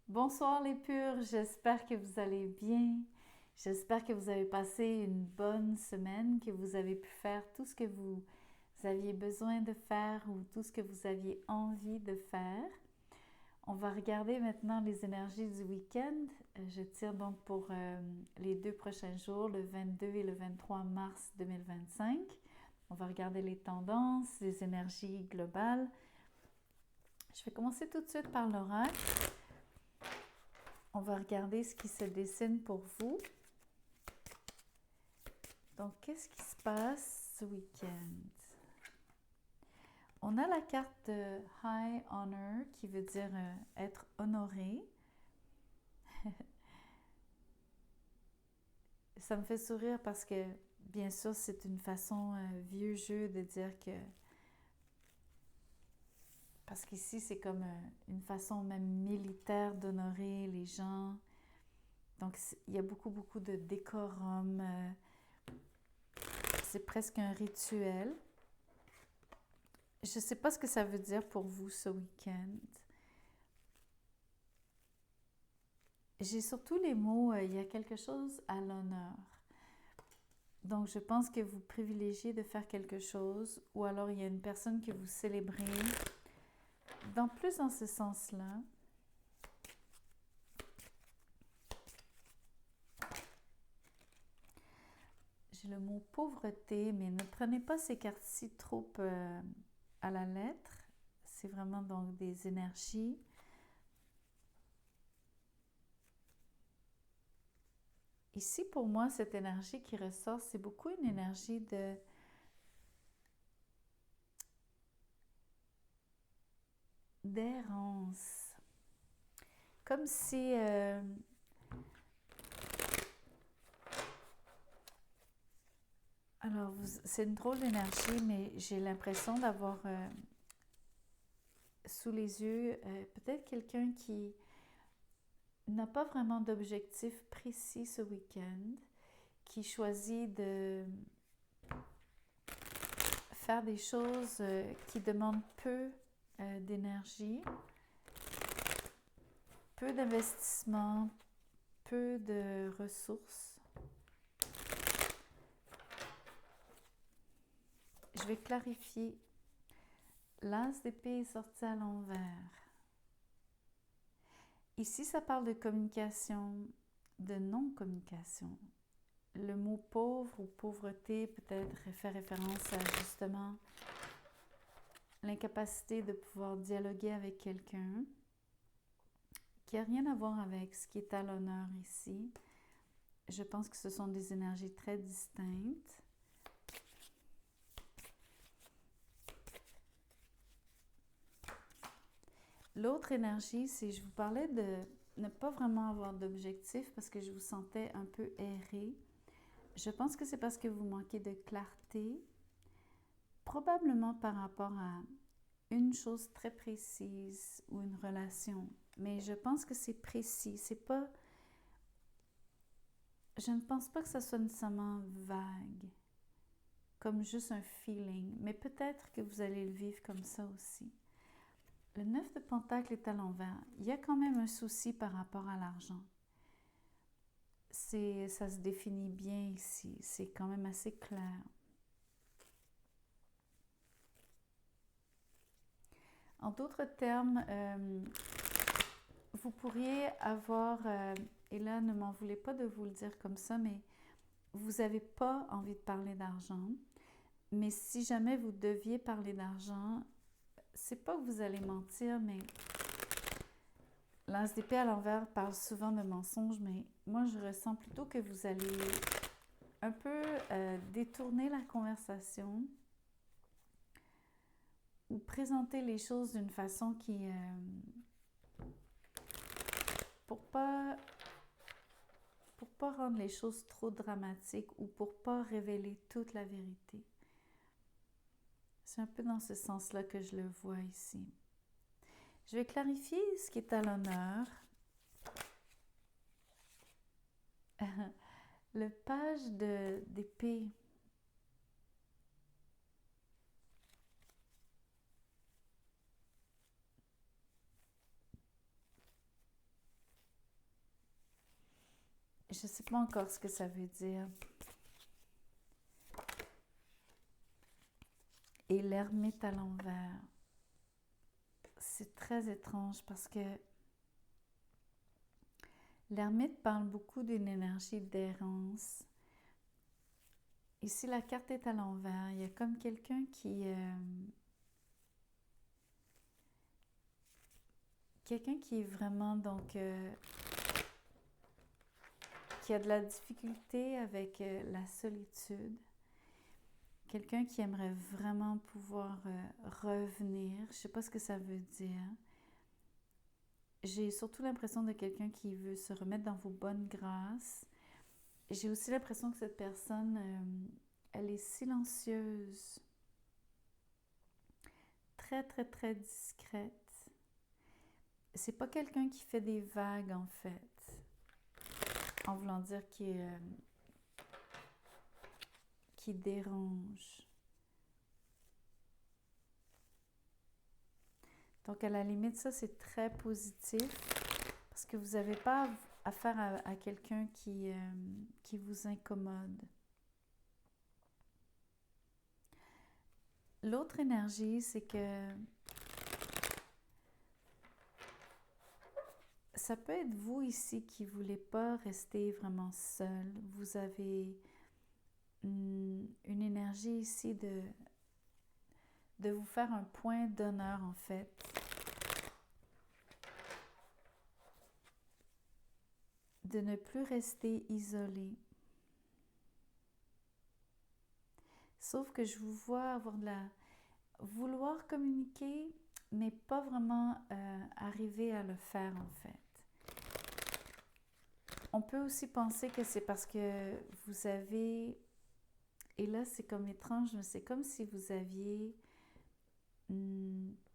Bonsoir les purs, j'espère que vous allez bien. J'espère que vous avez passé une bonne semaine, que vous avez pu faire tout ce que vous aviez besoin de faire ou tout ce que vous aviez envie de faire. On va regarder maintenant les énergies du week-end. Je tire donc pour les 2 prochains jours, le 22 et le 23 mars 2025. On va regarder les tendances, les énergies globales. Je vais commencer tout de suite par l'oracle. On va regarder ce qui se dessine pour vous. Donc, qu'est-ce qui se passe ce week-end? On a la carte de High Honor qui veut dire être honoré. Ça me fait sourire parce que, bien sûr, c'est une façon vieux jeu de dire que... Parce qu'ici, c'est comme une façon même militaire d'honorer les gens. Donc, il y a beaucoup, beaucoup de décorum. C'est presque un rituel. Je ne sais pas ce que ça veut dire pour vous ce week-end. J'ai surtout les mots il y a quelque chose à l'honneur. Donc, je pense que vous privilégiez de faire quelque chose ou alors il y a une personne que vous célébrez. Plus dans ce sens-là. J'ai le mot pauvreté, mais ne prenez pas ces cartes-ci trop à la lettre. C'est vraiment donc des énergies. Ici, pour moi, cette énergie qui ressort, c'est beaucoup une énergie d'errance. Comme si... Alors, c'est une drôle d'énergie, mais j'ai l'impression d'avoir sous les yeux peut-être quelqu'un qui n'a pas vraiment d'objectif précis ce week-end, qui choisit de faire des choses qui demandent peu d'énergie, peu d'investissement, peu de ressources. Je vais clarifier. L'as d'épée est sorti à l'envers. Ici, ça parle de communication, de non-communication. Le mot pauvre ou pauvreté peut-être fait référence à justement l'incapacité de pouvoir dialoguer avec quelqu'un qui n'a rien à voir avec ce qui est à l'honneur ici. Je pense que ce sont des énergies très distinctes. L'autre énergie, c'est je vous parlais de ne pas vraiment avoir d'objectif parce que je vous sentais un peu erré. Je pense que c'est parce que vous manquez de clarté, probablement par rapport à une chose très précise ou une relation. Mais je pense que c'est précis. C'est pas... Je ne pense pas que ça soit nécessairement vague, comme juste un feeling. Mais peut-être que vous allez le vivre comme ça aussi. Le 9 de Pentacle est à l'envers. Il y a quand même un souci par rapport à l'argent. Ça se définit bien ici. C'est quand même assez clair. En d'autres termes, vous pourriez avoir, et là ne m'en voulez pas de vous le dire comme ça, mais vous n'avez pas envie de parler d'argent. Mais si jamais vous deviez parler d'argent, c'est pas que vous allez mentir, mais l'as d'épée à l'envers parle souvent de mensonges, mais moi je ressens plutôt que vous allez un peu détourner la conversation ou présenter les choses d'une façon qui... pour pas rendre les choses trop dramatiques ou pour pas révéler toute la vérité. C'est un peu dans ce sens-là que je le vois ici. Je vais clarifier ce qui est à l'honneur. Le page d'épée. Je ne sais pas encore ce que ça veut dire. Et l'ermite à l'envers. C'est très étrange parce que l'ermite parle beaucoup d'une énergie d'errance. Ici, la carte est à l'envers. Il y a comme quelqu'un qui est vraiment qui a de la difficulté avec la solitude. Quelqu'un qui aimerait vraiment pouvoir revenir. Je ne sais pas ce que ça veut dire. J'ai surtout l'impression de quelqu'un qui veut se remettre dans vos bonnes grâces. J'ai aussi l'impression que cette personne, elle est silencieuse, très, très, très discrète. C'est pas quelqu'un qui fait des vagues, en fait, en voulant dire qui dérange. Donc, à la limite, ça, c'est très positif parce que vous n'avez pas affaire à quelqu'un qui vous incommode. L'autre énergie, c'est que ça peut être vous ici qui ne voulez pas rester vraiment seul. Vous avez une énergie ici de vous faire un point d'honneur, en fait. De ne plus rester isolé. Sauf que je vous vois avoir vouloir communiquer, mais pas vraiment arriver à le faire, en fait. On peut aussi penser que c'est parce que vous avez, et là c'est comme étrange, mais c'est comme si vous aviez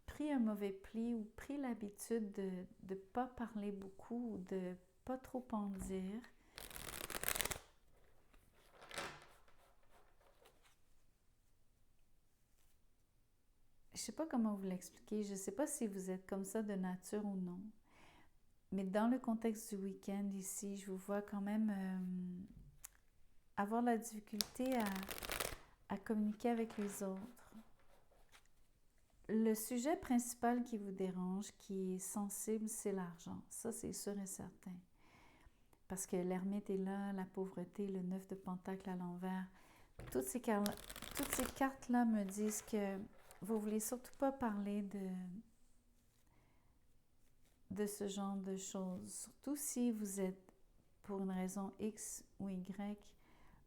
pris un mauvais pli ou pris l'habitude de ne pas parler beaucoup ou de pas trop en dire. Je sais pas comment vous l'expliquer, je sais pas si vous êtes comme ça de nature ou non. Mais dans le contexte du week-end ici, je vous vois quand même avoir la difficulté à communiquer avec les autres. Le sujet principal qui vous dérange, qui est sensible, c'est l'argent. Ça, c'est sûr et certain. Parce que l'ermite est là, la pauvreté, le 9 de Pentacle à l'envers. Toutes ces cartes-là me disent que vous ne voulez surtout pas parler de ce genre de choses. Surtout si vous êtes, pour une raison X ou Y,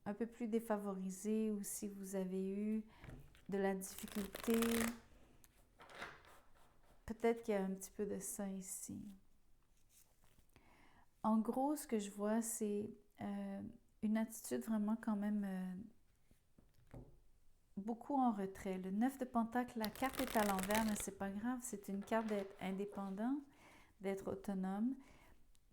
un peu plus défavorisé ou si vous avez eu de la difficulté. Peut-être qu'il y a un petit peu de ça ici. En gros, ce que je vois, c'est une attitude vraiment quand même beaucoup en retrait. Le 9 de Pentacle, la carte est à l'envers, mais c'est pas grave. C'est une carte d'être indépendant, d'être autonome.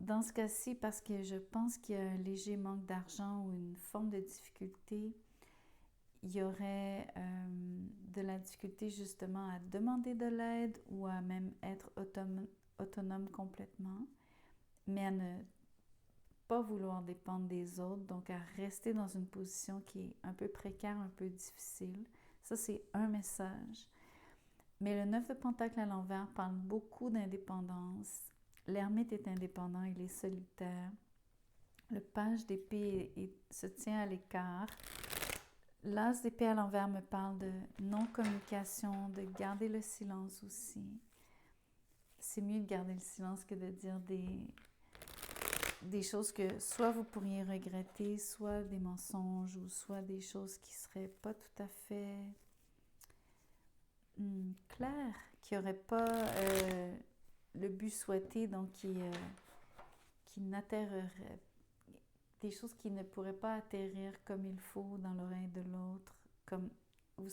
Dans ce cas-ci, parce que je pense qu'il y a un léger manque d'argent ou une forme de difficulté, il y aurait de la difficulté justement à demander de l'aide ou à même être autonome complètement, mais à ne pas vouloir dépendre des autres, donc à rester dans une position qui est un peu précaire, un peu difficile. Ça, c'est un message. Mais le 9 de Pentacle à l'envers parle beaucoup d'indépendance. L'ermite est indépendant, il est solitaire. Le page d'épée se tient à l'écart. L'as d'épée à l'envers me parle de non-communication, de garder le silence aussi. C'est mieux de garder le silence que de dire des choses que soit vous pourriez regretter, soit des mensonges ou soit des choses qui seraient pas tout à fait claires, qui n'auraient pas le but souhaité, donc qui n'atterreraient, des choses qui ne pourraient pas atterrir comme il faut dans l'oreille de l'autre, comme vous...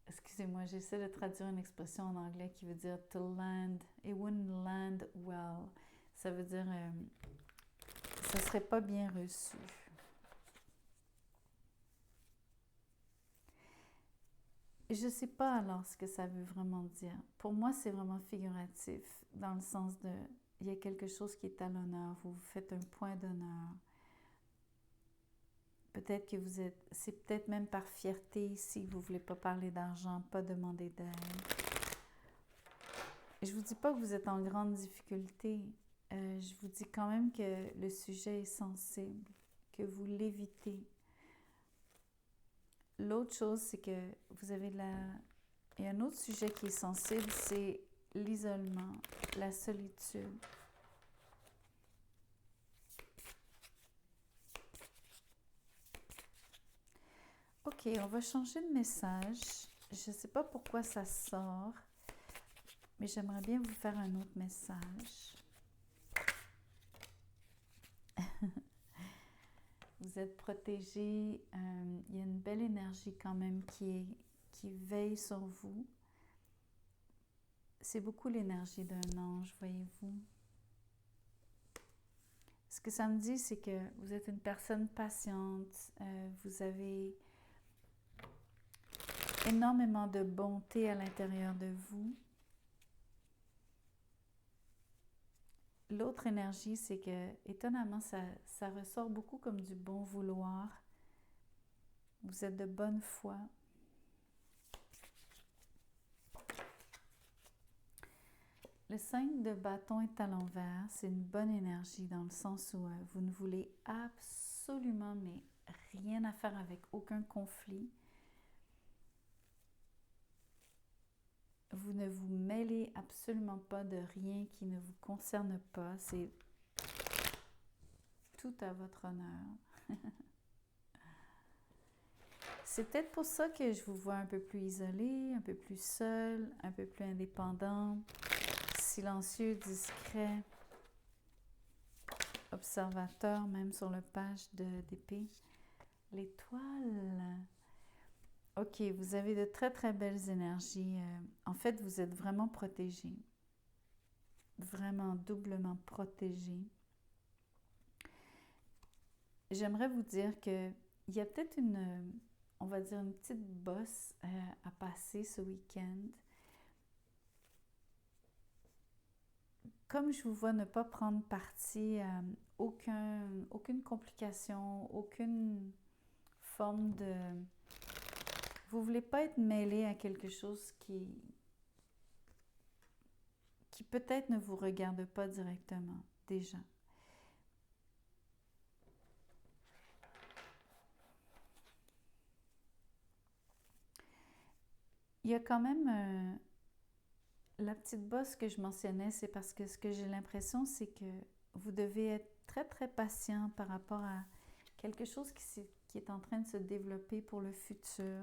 Excusez-moi, j'essaie de traduire une expression en anglais qui veut dire to land, it wouldn't land well. Ça veut dire ça serait pas bien reçu. Je sais pas alors ce que ça veut vraiment dire. Pour moi, c'est vraiment figuratif, dans le sens de il y a quelque chose qui est à l'honneur, vous vous faites un point d'honneur. Peut-être que c'est peut-être même par fierté si vous ne voulez pas parler d'argent, pas demander d'aide. Je ne vous dis pas que vous êtes en grande difficulté. Je vous dis quand même que le sujet est sensible, que vous l'évitez. L'autre chose, c'est que vous avez Il y a un autre sujet qui est sensible, c'est l'isolement, la solitude. Ok, on va changer de message. Je ne sais pas pourquoi ça sort, mais j'aimerais bien vous faire un autre message. Vous êtes protégé. Il y a une belle énergie quand même qui veille sur vous. C'est beaucoup l'énergie d'un ange, voyez-vous. Ce que ça me dit, c'est que vous êtes une personne patiente. Vous avez énormément de bonté à l'intérieur de vous. L'autre énergie, c'est que, étonnamment, ça ressort beaucoup comme du bon vouloir. Vous êtes de bonne foi. Le 5 de bâton est à l'envers. C'est une bonne énergie dans le sens où vous ne voulez absolument mais rien à faire avec aucun conflit. Vous ne vous mêlez absolument pas de rien qui ne vous concerne pas. C'est tout à votre honneur. C'est peut-être pour ça que je vous vois un peu plus isolé, un peu plus seul, un peu plus indépendant, silencieux, discret, observateur, même sur le page d'épée. L'étoile. Ok, vous avez de très très belles énergies. En fait, vous êtes vraiment protégé. Vraiment doublement protégé. J'aimerais vous dire qu'il y a peut-être on va dire une petite bosse à passer ce week-end. Comme je vous vois ne pas prendre parti à aucune complication, aucune forme de... Vous ne voulez pas être mêlé à quelque chose qui peut-être ne vous regarde pas directement, déjà. Il y a quand même la petite bosse que je mentionnais, c'est parce que ce que j'ai l'impression, c'est que vous devez être très, très patient par rapport à quelque chose qui est en train de se développer pour le futur.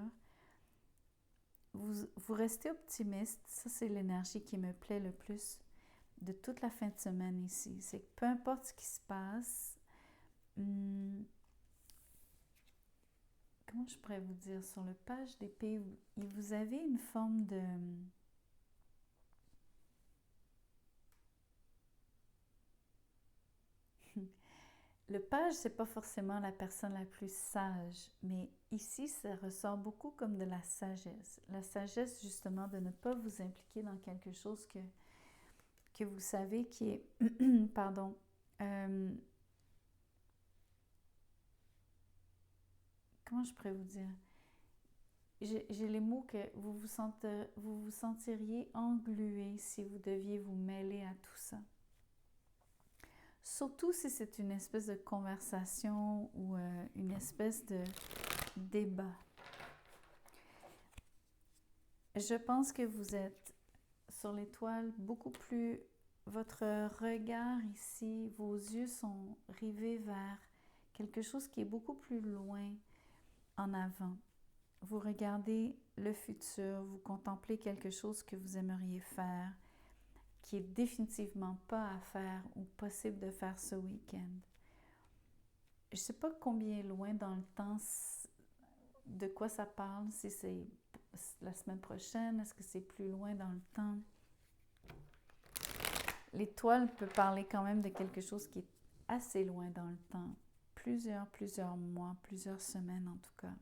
Vous restez optimiste, ça c'est l'énergie qui me plaît le plus de toute la fin de semaine ici. C'est que peu importe ce qui se passe, comment je pourrais vous dire, sur le page d'épée, vous avez une forme de... Le page, c'est pas forcément la personne la plus sage, mais ici, ça ressort beaucoup comme de la sagesse. La sagesse, justement, de ne pas vous impliquer dans quelque chose que vous savez qui est... pardon. Comment je pourrais vous dire? J'ai les mots que vous vous sentiriez englué si vous deviez vous mêler à tout ça. Surtout si c'est une espèce de conversation ou une espèce de débat. Je pense que vous êtes sur l'étoile beaucoup plus... Votre regard ici, vos yeux sont rivés vers quelque chose qui est beaucoup plus loin en avant. Vous regardez le futur, vous contemplez quelque chose que vous aimeriez faire, qui est définitivement pas à faire ou possible de faire ce week-end. Je ne sais pas combien loin dans le temps, de quoi ça parle, si c'est la semaine prochaine, est-ce que c'est plus loin dans le temps? L'étoile peut parler quand même de quelque chose qui est assez loin dans le temps. Plusieurs mois, plusieurs semaines en tout cas.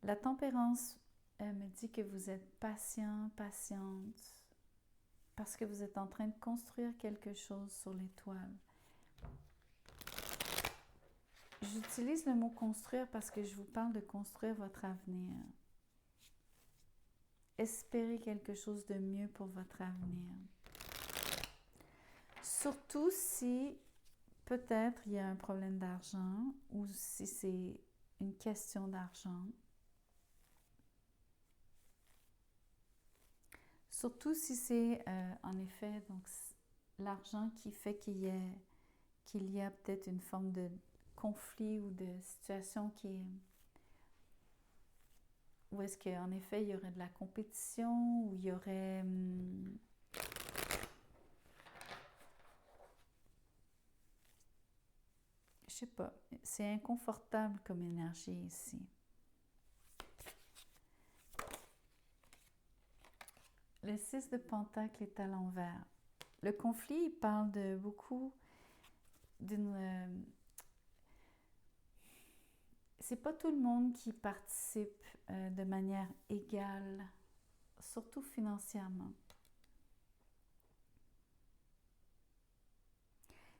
La tempérance me dit que vous êtes patient, patiente, parce que vous êtes en train de construire quelque chose sur l'étoile. J'utilise le mot construire parce que je vous parle de construire votre avenir. Espérez quelque chose de mieux pour votre avenir. Surtout si peut-être il y a un problème d'argent ou si c'est une question d'argent. Surtout si c'est en effet donc l'argent qui fait qu'il y a peut-être une forme de conflit ou de situation où est-ce qu'en effet il y aurait de la compétition ou il y aurait je sais pas, c'est inconfortable comme énergie ici. Le 6 de Pentacle est à l'envers. Le conflit, il parle de beaucoup d'une... c'est pas tout le monde qui participe de manière égale, surtout financièrement.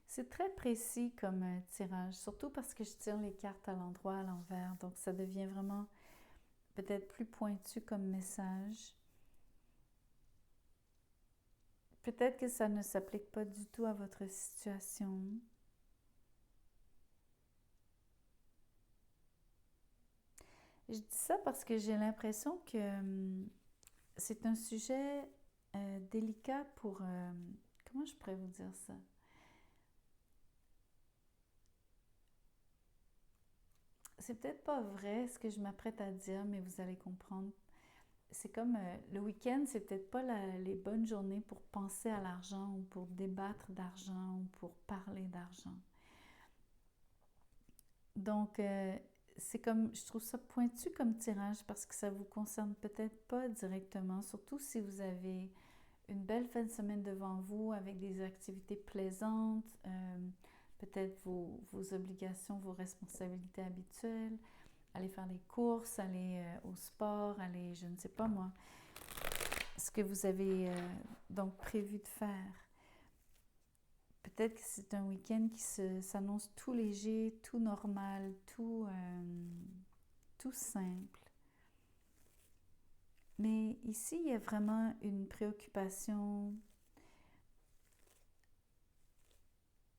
C'est très précis comme tirage, surtout parce que je tire les cartes à l'endroit, à l'envers, donc ça devient vraiment peut-être plus pointu comme message. Peut-être que ça ne s'applique pas du tout à votre situation. Je dis ça parce que j'ai l'impression que c'est un sujet délicat pour... comment je pourrais vous dire ça? C'est peut-être pas vrai ce que je m'apprête à dire, mais vous allez comprendre. C'est comme le week-end, c'est peut-être pas les bonnes journées pour penser à l'argent ou pour débattre d'argent ou pour parler d'argent. Donc, c'est comme, je trouve ça pointu comme tirage parce que ça vous concerne peut-être pas directement, surtout si vous avez une belle fin de semaine devant vous avec des activités plaisantes, peut-être vos obligations, vos responsabilités habituelles, aller faire des courses, aller au sport, aller, je ne sais pas moi, ce que vous avez donc prévu de faire. Peut-être que c'est un week-end qui s'annonce tout léger, tout normal, tout simple. Mais ici, il y a vraiment une préoccupation.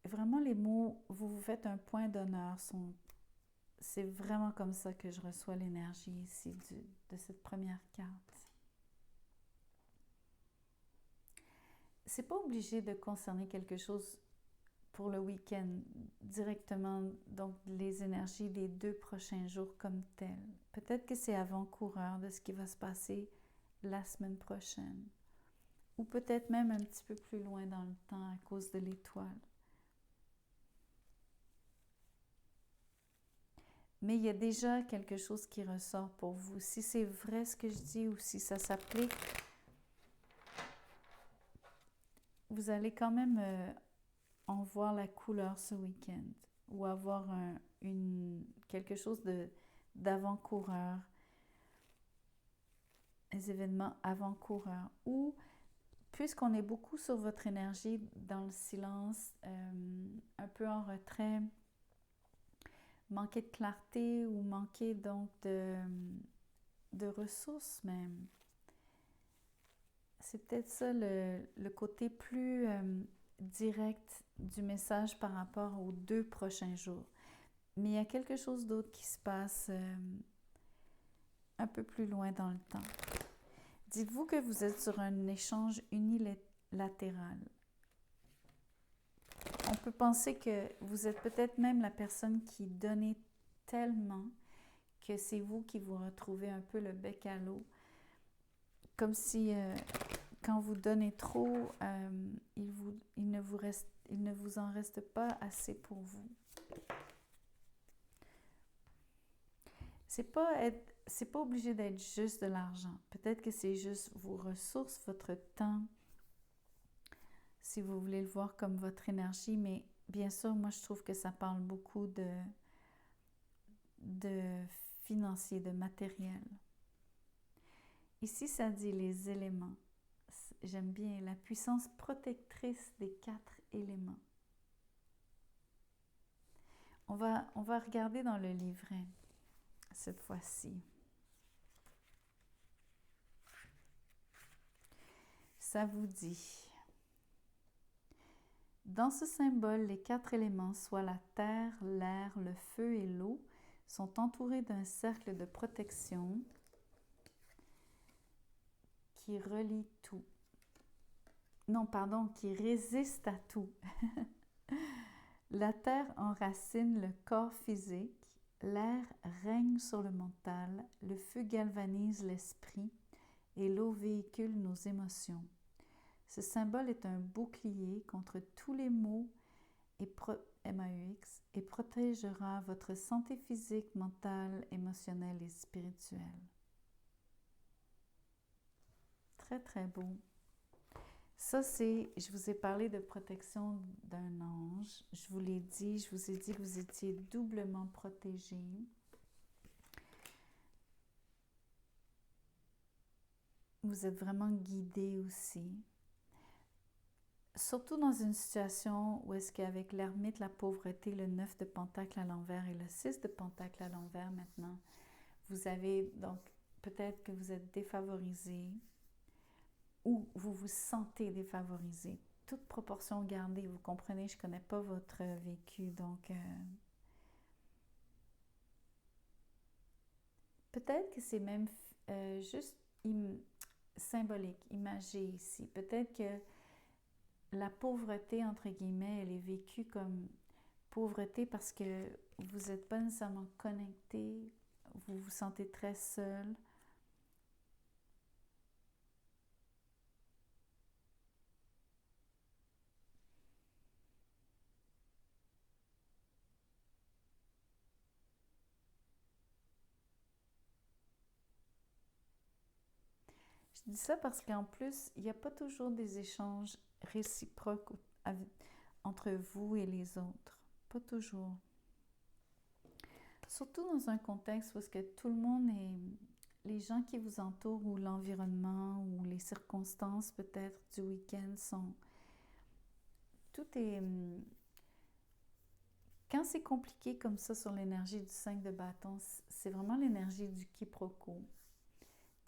Vraiment, les mots, vous faites un point d'honneur. C'est vraiment comme ça que je reçois l'énergie ici de cette première carte. C'est pas obligé de concerner quelque chose pour le week-end directement, donc les énergies des 2 prochains jours comme telles. Peut-être que c'est avant-coureur de ce qui va se passer la semaine prochaine. Ou peut-être même un petit peu plus loin dans le temps à cause de l'étoile. Mais il y a déjà quelque chose qui ressort pour vous. Si c'est vrai ce que je dis ou si ça s'applique, vous allez quand même en voir la couleur ce week-end ou avoir quelque chose d'avant-coureur, les événements avant-coureurs. Ou, puisqu'on est beaucoup sur votre énergie dans le silence, un peu en retrait, manquer de clarté ou manquer donc de ressources même. C'est peut-être ça le côté plus direct du message par rapport aux 2 prochains jours. Mais il y a quelque chose d'autre qui se passe un peu plus loin dans le temps. Dites-vous que vous êtes sur un échange unilatéral. On peut penser que vous êtes peut-être même la personne qui donnait tellement que c'est vous qui vous retrouvez un peu le bec à l'eau. Comme si quand vous donnez trop, il ne vous en reste pas assez pour vous. C'est pas obligé d'être juste de l'argent. Peut-être que c'est juste vos ressources, votre temps, si vous voulez le voir comme votre énergie, mais bien sûr, moi je trouve que ça parle beaucoup de financier, de matériel. Ici, ça dit les éléments. J'aime bien la puissance protectrice des 4 éléments. On va regarder dans le livret cette fois-ci. Ça vous dit, dans ce symbole, les 4 éléments, soit la terre, l'air, le feu et l'eau, sont entourés d'un cercle de protection qui relie tout. Non, pardon, qui résiste à tout. La terre enracine le corps physique, l'air règne sur le mental, le feu galvanise l'esprit et l'eau véhicule nos émotions. Ce symbole est un bouclier contre tous les maux MAUX et protégera votre santé physique, mentale, émotionnelle et spirituelle. Très, très beau. Ça, je vous ai parlé de protection d'un ange. Je vous ai dit que vous étiez doublement protégé. Vous êtes vraiment guidé aussi. Surtout dans une situation où est-ce qu'avec l'ermite, la pauvreté, le 9 de pentacle à l'envers et le 6 de pentacle à l'envers maintenant, vous avez donc peut-être que vous êtes défavorisé ou vous vous sentez défavorisé. Toute proportion gardée, vous comprenez, je ne connais pas votre vécu, donc peut-être que c'est même juste symbolique, imagé ici. Peut-être que la pauvreté, entre guillemets, elle est vécue comme pauvreté parce que vous n'êtes pas nécessairement connecté, vous vous sentez très seul. Je dis ça parce qu'en plus, il n'y a pas toujours des échanges réciproques entre vous et les autres. Pas toujours. Surtout dans un contexte où est-ce que tout le monde est... Les gens qui vous entourent ou l'environnement ou les circonstances peut-être du week-end sont... Tout est... Quand c'est compliqué comme ça sur l'énergie du 5 de bâton, c'est vraiment l'énergie du quiproquo,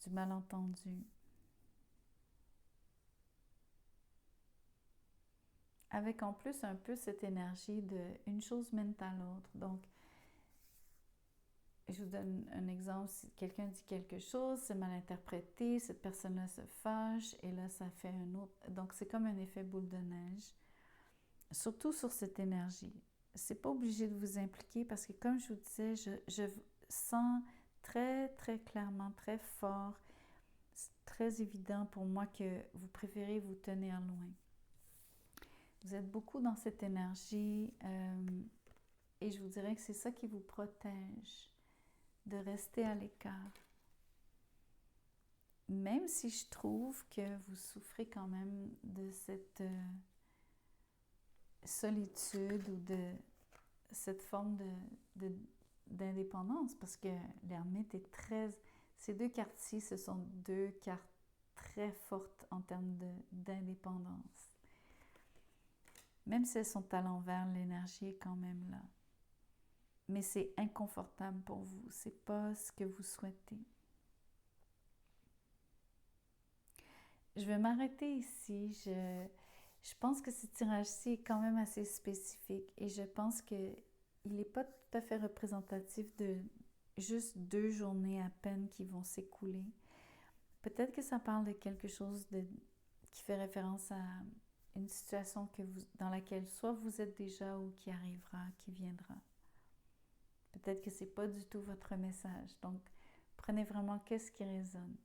du malentendu. Avec en plus un peu cette énergie de une chose mène à l'autre. Donc, je vous donne un exemple. Si quelqu'un dit quelque chose, c'est mal interprété, cette personne-là se fâche et là, ça fait un autre. Donc, c'est comme un effet boule de neige. Surtout sur cette énergie. C'est pas obligé de vous impliquer parce que, comme je vous disais, je sens très, très clairement, très fort, c'est très évident pour moi que vous préférez vous tenir loin. Vous êtes beaucoup dans cette énergie et je vous dirais que c'est ça qui vous protège, de rester à l'écart. Même si je trouve que vous souffrez quand même de cette solitude ou de cette forme d'indépendance, parce que l'ermite est très... Ces deux cartes-ci, ce sont deux cartes très fortes en termes d'indépendance. Même si elles sont à l'envers, l'énergie est quand même là. Mais c'est inconfortable pour vous. C'est pas ce que vous souhaitez. Je vais m'arrêter ici. Je pense que ce tirage-ci est quand même assez spécifique et je pense qu'il n'est pas tout à fait représentatif de juste 2 journées à peine qui vont s'écouler. Peut-être que ça parle de quelque chose qui fait référence à une situation dans laquelle soit vous êtes déjà ou qui arrivera, qui viendra. Peut-être que ce n'est pas du tout votre message. Donc, prenez vraiment qu'est-ce qui résonne.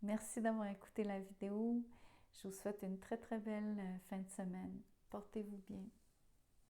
Merci d'avoir écouté la vidéo. Je vous souhaite une très très belle fin de semaine. Portez-vous bien.